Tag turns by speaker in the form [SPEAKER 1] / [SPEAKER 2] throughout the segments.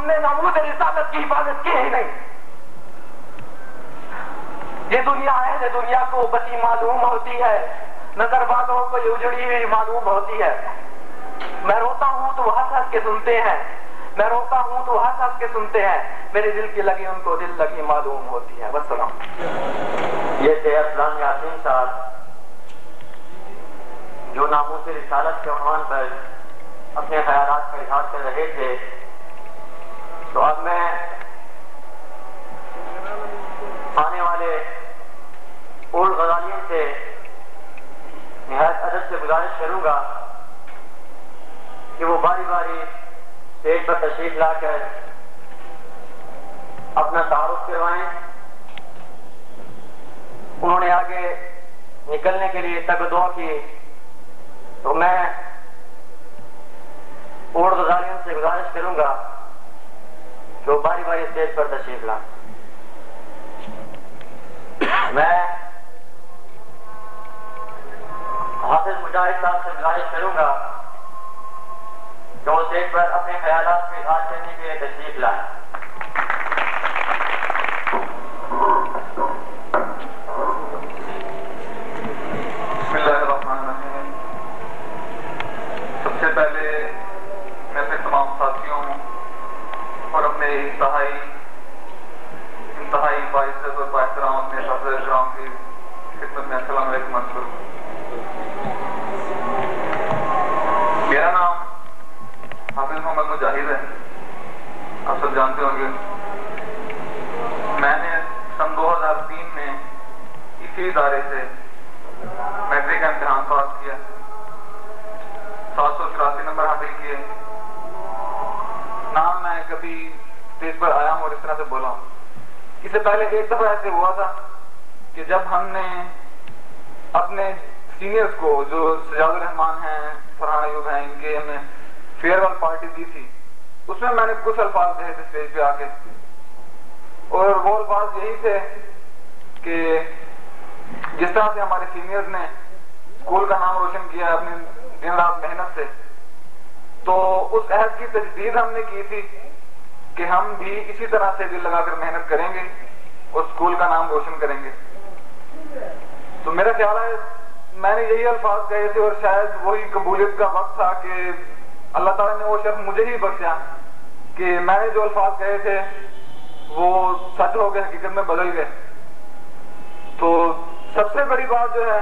[SPEAKER 1] تم نے ناموس رسالت کی حفاظت کی ہی نہیں. یہ دنیا ہے، یہ دنیا کو بسی معلوم ہوتی ہے، نظر والوں کو یہ اجڑی ہوئی معلوم ہوتی ہے. میں روتا ہوں تو ہنس ہنس کے سنتے ہیں، میں روتا ہوں تو ہنس ہنس کے سنتے ہیں، میرے دل کی لگی ان کو دل لگی معلوم ہوتی ہے. والسلام.
[SPEAKER 2] یہ تھے اسلام یاسین صاحب جو ناموس رسالت کے عنوان پر اپنے خیالات کا اظہار کر رہے تھے. تو اب میں آنے والے اولڈ غزالیوں سے نہایت ادب سے گزارش کروں گا کہ وہ باری باری اسٹیج پر تشریف لا کر اپنا تعارف کروائیں. انہوں نے آگے نکلنے کے لیے تگ دو کی، تو میں اولڈ غزالیوں سے گزارش کروں گا کہ وہ باری باری اسٹیج پر تشریف لائیں. میں حافظ مجاہد صاحب سے گزارش کروں گا کہ وہ اسٹیج پر اپنے خیالات کا اظہار کرنے کے لیے تشریف لائیں.
[SPEAKER 3] بسم اللہ الرحمن الرحیم. سب سے پہلے میں اپنے تمام ساتھیوں اور اپنے انتہائی باعزت اور باحترام اپنے اساتذہ کرام کی خدمت میں السلام علیکم عرض کروں. میرا نام حافظ محمد مجاہد ہے، آپ سب جانتے ہوں گے. میں نے سن 2003 میں اسی ادارے سے میٹرک کا امتحان پاس کیا، 784 نمبر حاصل کیے. نام میں کبھی اسٹیج پر آیا ہوں اور اس طرح سے بولا ہوں. اس سے پہلے ایک دفعہ ایسے ہوا تھا کہ جب ہم نے اپنے سینئرز کو جو سجاد الرحمان ہیں، فرحان ایوب ہیں، ان کے ہم نے فیئر ویل پارٹی دی تھی، اس میں میں نے کچھ الفاظ کہے تھے اسٹیج پہ آ کے، اور وہ الفاظ یہی تھے کہ جس طرح سے ہمارے سینئرز نے اسکول کا نام روشن کیا اپنی دن رات محنت سے، تو اس عہد کی تجدید ہم نے کی تھی کہ ہم بھی اسی طرح سے دل لگا کر محنت کریں گے اور اسکول کا نام روشن کریں گے. تو میرا خیال ہے میں نے یہی الفاظ کہے تھے، اور شاید وہی قبولیت کا وقت تھا کہ اللہ تعالیٰ نے وہ شرف مجھے ہی بخشا کہ میں نے جو الفاظ کہے تھے وہ سچ ہو گئے، حقیقت میں بدل گئے. تو سب سے بڑی بات جو ہے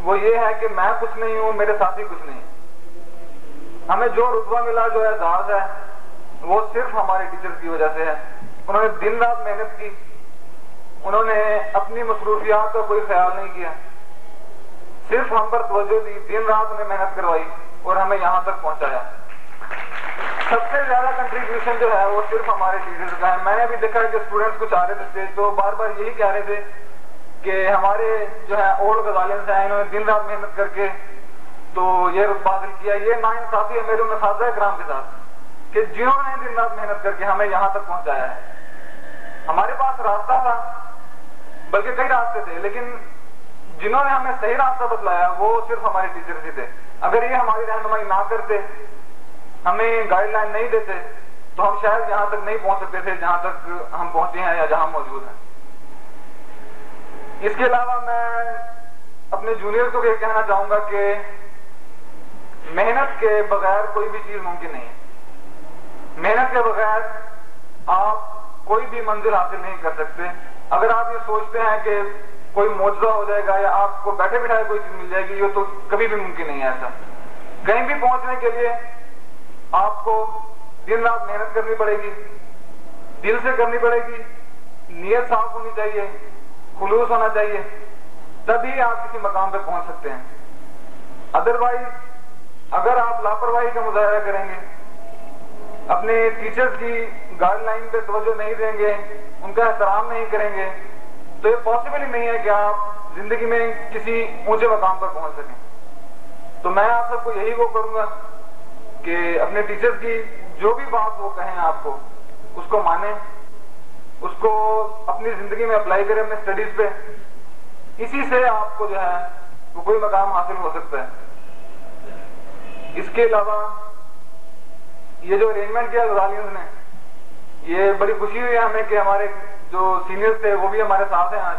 [SPEAKER 3] وہ یہ ہے کہ میں کچھ نہیں ہوں، میرے ساتھی کچھ نہیں. ہمیں جو رتبہ ملا، جو اعزاز ہے، وہ صرف ہمارے ٹیچرز کی وجہ سے ہے. انہوں نے دن رات محنت کی، انہوں نے اپنی مصروفیات کا کوئی خیال نہیں کیا، صرف ہم پر توجہ دی، دن رات انہیں محنت کروائی اور ہمیں یہاں تک پہنچایا. سب سے زیادہ کنٹریبیوشن جو ہے وہ صرف ہمارے ٹیچرز کا ہے. میں نے ابھی دیکھا ہے کہ اسٹوڈنٹس کچھ آ رہے تھے اسٹیج تو بار بار یہی کہہ رہے تھے کہ ہمارے جو ہے اولڈ غزالینز ہیں، انہوں نے دن رات محنت کر کے تو یہ رتبہ حاصل کیا. یہ ناانصافی ہے میرے اساتذہ کرام کے ساتھ کہ جنہوں نے دن رات محنت کر کے ہمیں یہاں تک پہنچایا ہے. ہمارے پاس راستہ تھا، بلکہ کئی راستے تھے، لیکن جنہوں نے ہمیں صحیح راستہ بتلایا وہ صرف ہمارے ٹیچرز ہی تھے. اگر یہ ہماری رہنمائی نہ کرتے، ہمیں گائیڈ لائن نہیں دیتے، تو ہم شاید یہاں تک نہیں پہنچ سکتے تھے جہاں تک ہم پہنچے ہیں یا جہاں موجود ہیں. اس کے علاوہ میں اپنے جونیئر کو یہ کہنا چاہوں گا کہ محنت کے بغیر کوئی بھی چیز ممکن نہیں ہے. محنت کے بغیر آپ کوئی بھی منزل حاصل نہیں کر سکتے. اگر آپ یہ سوچتے ہیں کہ کوئی معجزہ ہو جائے گا یا آپ کو بیٹھے بٹھائے کوئی چیز مل جائے گی، یہ تو کبھی بھی ممکن نہیں ہے. ایسا کہیں بھی پہنچنے کے لیے آپ کو دن رات محنت کرنی پڑے گی، دل سے کرنی پڑے گی، نیت صاف ہونی چاہیے، خلوص ہونا چاہیے، تبھی آپ کسی مقام پہ پہنچ سکتے ہیں. ادروائز اگر آپ لاپرواہی کا مظاہرہ کریں گے، اپنے ٹیچرز کی گائیڈ لائن پہ توجہ نہیں دیں گے، ان کا احترام نہیں کریں گے، تو یہ پاسبل ہی نہیں ہے کہ آپ زندگی میں کسی اونچے مقام پر پہنچ سکیں. تو میں آپ سب کو یہی وہ کروں گا کہ اپنے ٹیچرز کی جو بھی بات وہ کہیں آپ کو، اس کو مانیں، اس کو اپنی زندگی میں اپلائی کریں اپنے اسٹڈیز پہ. اسی سے آپ کو جو ہے وہ کوئی مقام حاصل ہو سکتا ہے. اس کے علاوہ یہ جو ارینجمنٹ کیا غزالیوں نے، یہ بڑی خوشی ہوئی ہے ہمیں کہ ہمارے جو سینئرز تھے وہ بھی ہمارے ساتھ ہیں آج،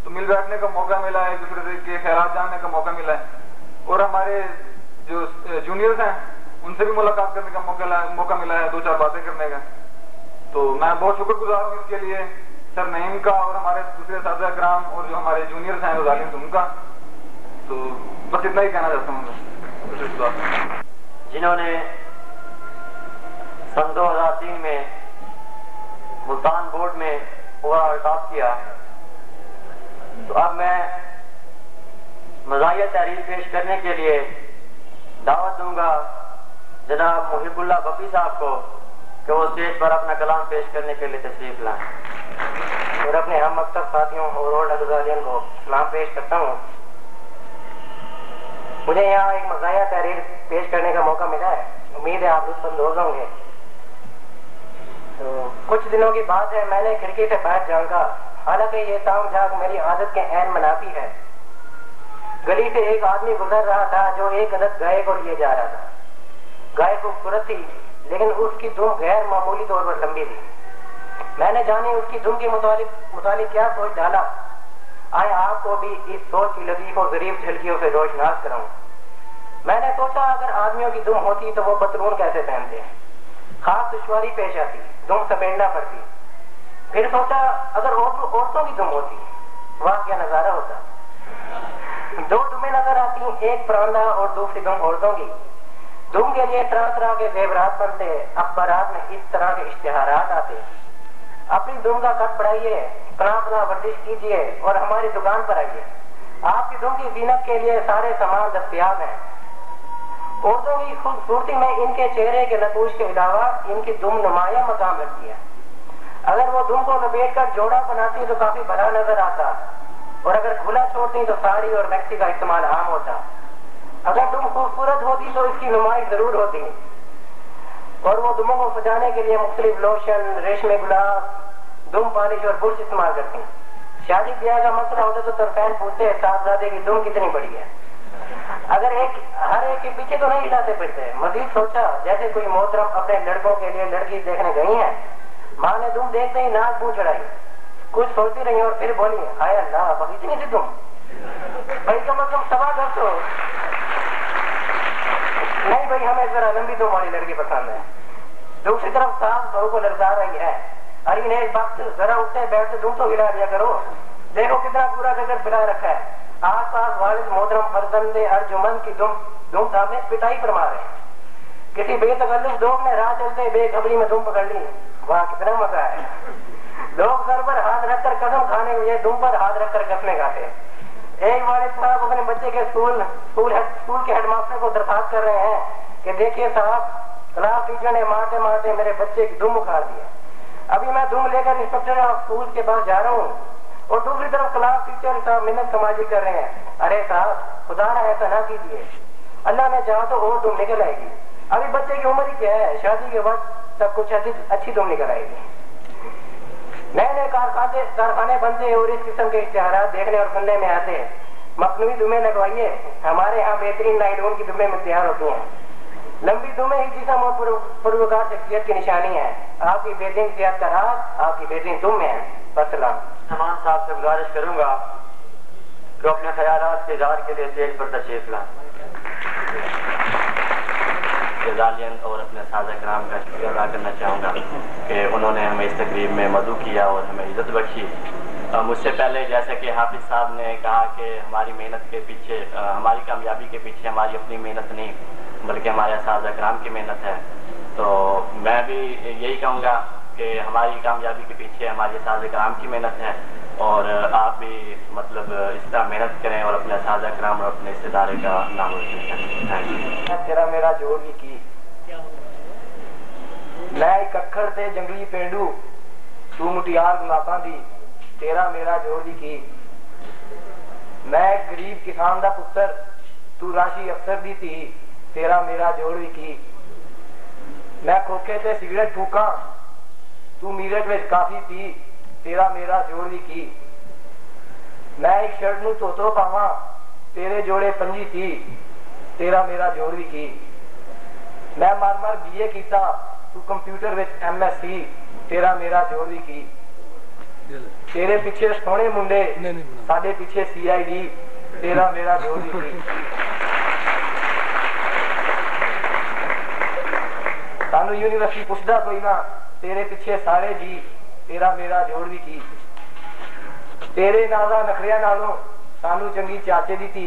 [SPEAKER 3] تو مل بیٹھنے کا موقع ملا ہے، ایک دوسرے کے خیالات جاننے کا موقع ملا ہے، اور ہمارے جو جونیئرز ہیں ان سے بھی ملاقات کرنے کا موقع ملا ہے، 2-4 باتیں کرنے کا. تو میں بہت شکر گزار ہوں اس کے لیے سر نعیم کا اور ہمارے دوسرے اساتذہ کرام اور جو ہمارے جونیئرز ہیں غزالیوں ان کا. تو بس اتنا ہی کہنا چاہتا ہوں
[SPEAKER 2] جنہوں نے سن 2003 میں ملتان بورڈ میں اوور ٹاپ کیا. تو اب میں مزاحیہ تحریر پیش کرنے کے لیے دعوت دوں گا جناب محب اللہ بپی صاحب کو کہ وہ اسٹیج پر اپنا کلام پیش کرنے کے لیے تشریف لائیں.
[SPEAKER 4] اور اپنے ہم مکتب ساتھیوں اور اولڈ غزالیوں کو سلام پیش کرتا ہوں. مجھے یہاں ایک مزاحیہ تحریر پیش کرنے کا موقع ملا ہے، امید ہے آپ لطف اندوز ہوں گے. تو کچھ دنوں کی بات ہے، میں نے کھڑکی سے باہر جھانکا، حالانکہ یہ تام جھانک میری عادت کے عین منافی ہے. گلی سے ایک آدمی گزر رہا تھا جو ایک عدد گائے کو لیے جا رہا تھا. گائے خوبصورت تھی لیکن اس کی دم غیر معمولی طور پر لمبی تھی. میں نے جانے اس کی دم کے متعلق کیا سوچ ڈالا. آئے آپ کو بھی اس سوچ کی لطیف اور غریب جھلکیوں سے روشناس کراؤں. میں نے سوچا اگر آدمیوں کی دم ہوتی تو وہ پتلون کیسے پہنتے ہیں، خاص دشواری پیش آتی، دم سمیٹنا پڑتی. پھر سوچا اگر عورتوں کی دم ہوتی، واہ کیا نظارہ ہوتا. 2 دمیں نظر آتی، ایک پراندہ اور دوسری دم عورتوں کی. دم کے لیے طرح طرح کے زیورات بنتے، اخبارات میں اس طرح کے اشتہارات آتے. اپنی دم کا قد بڑھائیے، فلاں ورزش کیجیے اور ہماری دکان پر آئیے. آپ کی دم کی زینت کے لیے سارے سامان دستیاب ہیں. عورتوں کی خوبصورتی میں ان کے چہرے کے نقوش کے علاوہ ان کی دم نمایاں مقام رکھتی ہے. اگر وہ دم کو لپیٹ کر جوڑا بناتی تو کافی بھلا نظر آتا، اور اگر کھلا چھوڑتی تو ساڑی اور میکسی کا استعمال عام ہوتا. اگر دم خوبصورت ہوتی تو اس کی نمائش ضرور ہوتی، اور وہ دموں کو سجانے کے لیے مختلف لوشن، ریشمی گلاس، دم پالش اور برش استعمال کرتی. شادی بیاہ کا مسئلہ ہوتا تو طرفین پوچھتے صاحبزادے کی دم کتنی بڑی ہے. اگر ہر ایک کے پیچھے تو نہیں ہلاتے پھرتے. مزید سوچا جیسے کوئی محترم اپنے لڑکوں کے لیے لڑکی دیکھنے گئی ہیں، ماں نے دم دیکھتے ہی ناک منہ چڑھائی. کچھ سوچتی رہی اور پھر بولی ہائے اللہ بس اتنی سی دم، بھائی کم از کم 2.5 تو نہیں. بھائی ہمیں ذرا لمبی دم والی لڑکی پسند ہے. دوسری طرف ساس بہو کو للکار رہی ہے، ارے انہیں وقت ذرا اٹھتے بیٹھتے دم تو ہلا دیا کرو، دیکھو کتنا پورا کر پلا رکھا ہے. آس پاس والد محترم فرزند ارجمند کی دم سامنے پٹائی فرما رہے ہیں. کسی بے تکلف لوگ نے راہ چلتے بے خبری میں دم پکڑ لی. واہ کتنا مزہ ہے. لوگ سر پر ہاتھ رکھ کر قسم کھانے کے لیے دم پر ہاتھ رکھ کر قسمیں کھاتے. ایک والد صاحب اپنے بچے کے اسکول کے ہیڈ ماسٹر کو درخواست کر رہے ہیں کہ دیکھیے صاحب کلاس ٹیچر نے مارتے مارتے میرے بچے کی دم اکھاڑ دی ہے. ابھی میں دم لے کر انسپکٹر آف اسکول کے پاس جا رہا ہوں، اور دوسری طرف کلاس ٹیچر صاحب منت سماجی کر رہے ہیں. ارے صاحب خدا نہ ایسا نہ کیجیے، اللہ نے چاہا تو اور دم نکل آئے گی. ابھی بچے کی عمر ہی کیا ہے، شادی کے وقت تب کچھ اچھی دم نکل آئے گی. نئے نئے کارخانے بنتے اور اس قسم کے اشتہارات دیکھنے اور سننے میں آتے ہیں. مصنوعی دمیں لگوائیے، ہمارے یہاں بہترین نائلون کی دمیں تیار ہوتی ہیں. لمبی دمیں ہی جسم اور پروکار شخصیت کی نشانی ہے. آپ کی بہترین صحت کا راز آپ کی بہترین دم میں ہے. السلام.
[SPEAKER 2] سامان صاحب سے گزارش کروں گا کہ اپنے خیالات کے اظہار کے لیے اسٹیج پر تشریف لائیں. غزالین اور اپنے اساتذہ کرام کا شکریہ ادا کرنا چاہوں گا کہ انہوں نے ہمیں اس تقریب میں مدعو کیا اور ہمیں عزت بخشی. مجھ سے پہلے جیسا کہ حافظ صاحب نے کہا کہ ہماری محنت کے پیچھے، ہماری کامیابی کے پیچھے ہماری اپنی محنت نہیں بلکہ ہمارے اساتذہ کرام کی محنت ہے. تو میں بھی یہی کہوں گا کہ ہماری کامیابی کے پیچھے ہمارے اساتذہ کرام کی محنت ہے، اور آپ بھی مطلب اس طرح محنت کریں اور اپنے اساتذہ کرام اور اپنے اس ادارے کا نام روشن کریں.
[SPEAKER 4] تیرا میرا جوڑ بھی کی میں ایک اکھڑ تے جنگلی پینڈو، تو مٹیار گلاباں دی تیرا میرا جوڑ بھی کی. میں ایک غریب کسان دا پتر، تو راشی افسر دی تھی تیرا میرا جوڑ بھی کی. میں کھوکھے تے سگریٹ پھوکاں، تو میرٹ وچ کافی پی تیرا میرا جوڑ بھی کی. میں ایک شرٹ نو تو پاواں تیرے جوڑے پنجی تھی تیرا میرا جوڑ بھی کی. میں مار مار BA کیتا تو ਕੰਪਿਊਟਰ ਵਿੱਚ MSc ਤੇਰਾ ਮੇਰਾ ਜੋੜ ਵੀ ਕੀ ਤੇਰੇ ਪਿੱਛੇ ਸੋਹਣੇ ਮੁੰਡੇ ਸਾਡੇ ਪਿੱਛੇ CID ਤੇਰਾ ਮੇਰਾ ਜੋੜ ਵੀ ਕੀ ਸਾਨੂੰ ਯੂਨੀਵਰਸਿਟੀ ਪੁੱਛਦਾ ਕੋਈ ਨਾ ਤੇਰੇ ਪਿੱਛੇ ਸਾਰੇ ਜੀ ਤੇਰਾ ਮੇਰਾ ਜੋੜ ਵੀ ਕੀ ਤੇਰੇ ਨਾਜ਼ਾਂ ਨਖਰਿਆਂ ਨਾਲੋਂ ਸਾਨੂੰ ਚੰਗੀ ਚਾਚੇ ਦੀ ਧੀ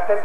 [SPEAKER 5] FSC